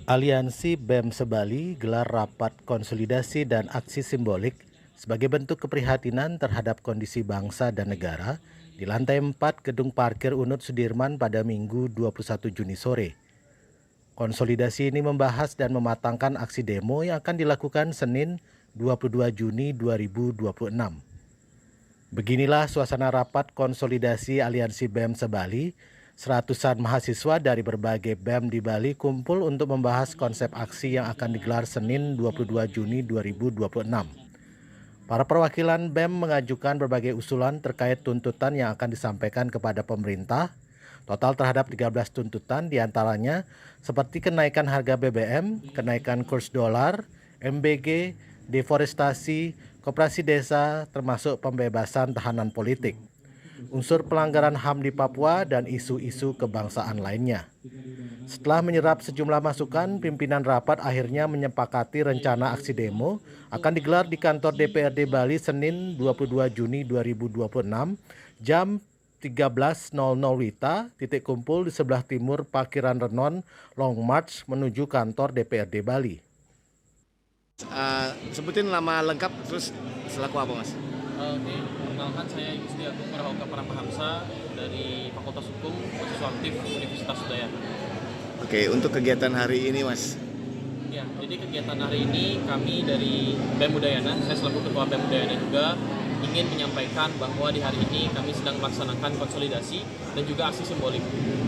Aliansi BEM Sebali gelar rapat konsolidasi dan aksi simbolik sebagai bentuk keprihatinan terhadap kondisi bangsa dan negara di lantai 4 Gedung Parkir Unut Sudirman pada Minggu 21 Juni sore. Konsolidasi ini membahas dan mematangkan aksi demo yang akan dilakukan Senin 22 Juni 2026. Beginilah suasana rapat konsolidasi Aliansi BEM Sebali. Seratusan mahasiswa dari berbagai BEM di Bali kumpul untuk membahas konsep aksi yang akan digelar Senin 22 Juni 2026. Para perwakilan BEM mengajukan berbagai usulan terkait tuntutan yang akan disampaikan kepada pemerintah. Total terhadap 13 tuntutan diantaranya seperti kenaikan harga BBM, kenaikan kurs dolar, MBG, deforestasi, koperasi desa, termasuk pembebasan tahanan politik, unsur pelanggaran HAM di Papua, dan isu-isu kebangsaan lainnya. Setelah menyerap sejumlah masukan, pimpinan rapat akhirnya menyepakati rencana aksi demo akan digelar di kantor DPRD Bali Senin 22 Juni 2026 jam 13.00 WITA, titik kumpul di sebelah timur Parkiran Renon, Long March menuju kantor DPRD Bali. Sebutin nama lengkap terus selaku apa, Mas? Oke, perkenalkan saya Gusti Agung Prahoka Paramahamsa dari Fakultas Hukum Mahasiswa Aktif Universitas Udayana. Oke, untuk kegiatan hari ini, Mas? Ya, jadi kegiatan hari ini kami dari BEM Udayana, saya selaku Ketua BEM Udayana juga ingin menyampaikan bahwa di hari ini kami sedang melaksanakan konsolidasi dan juga aksi simbolik.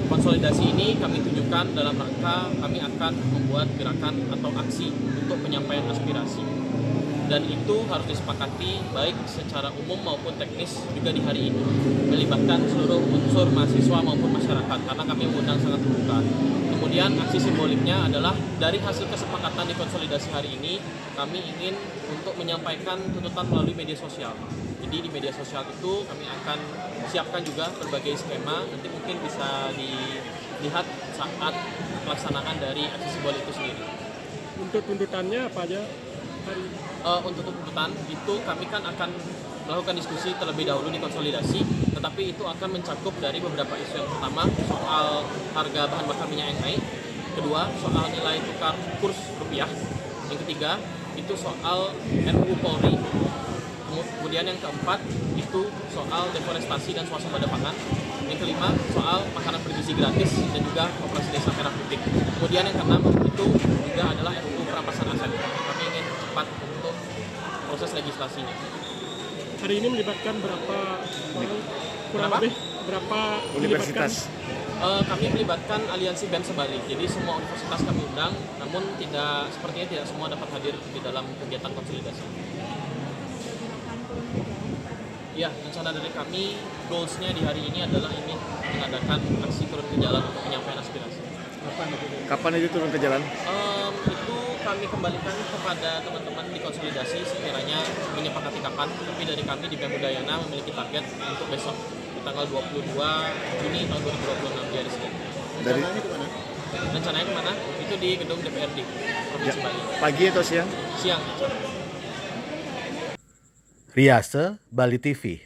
Konsolidasi ini kami tujukan dalam rangka kami akan membuat gerakan atau aksi untuk penyampaian aspirasi. Dan itu harus disepakati baik secara umum maupun teknis juga di hari ini, melibatkan seluruh unsur mahasiswa maupun masyarakat karena kami mengundang sangat terbuka. Kemudian aksi simboliknya adalah dari hasil kesepakatan di konsolidasi hari ini, kami ingin untuk menyampaikan tuntutan melalui media sosial. Jadi di media sosial itu kami akan siapkan juga berbagai skema, nanti mungkin bisa dilihat saat pelaksanaan dari aksi simbolik itu sendiri. Untuk tuntutannya apa aja hari ini? Untuk tuntutan itu kami kan akan melakukan diskusi terlebih dahulu di konsolidasi, tetapi itu akan mencakup dari beberapa isu. Yang pertama soal harga bahan bakar minyak yang naik, kedua soal nilai tukar kurs rupiah, yang ketiga itu soal RUU Polri, kemudian yang keempat itu soal deforestasi dan swasembada pangan, yang kelima soal makanan bergizi gratis dan juga koperasi desa merah putih, kemudian yang keenam itu juga adalah RUU perampasan aset. Kami ingin cepat untuk proses legislasinya. Hari ini melibatkan berapa orang? Kurang lebih berapa Universitas? Kami melibatkan Aliansi BEM Sebali. Jadi semua universitas kami undang, namun sepertinya tidak semua dapat hadir di dalam kegiatan konsolidasi. Ya, rencana dari kami, goals-nya di hari ini adalah ingin mengadakan aksi turun ke jalan untuk penyampaian aspirasi. Kapan itu turun ke jalan? Itu kami kembalikan kepada teman-teman di konsolidasi sekiranya menyepakati kapan, tapi dari kami di BEM Udayana memiliki target untuk besok di tanggal 22 Juni tahun 2026 di hari Senin. Rencananya kemana? Itu di gedung DPRD Provinsi Bali. Pagi atau siang? Siang. Riase, Bali TV.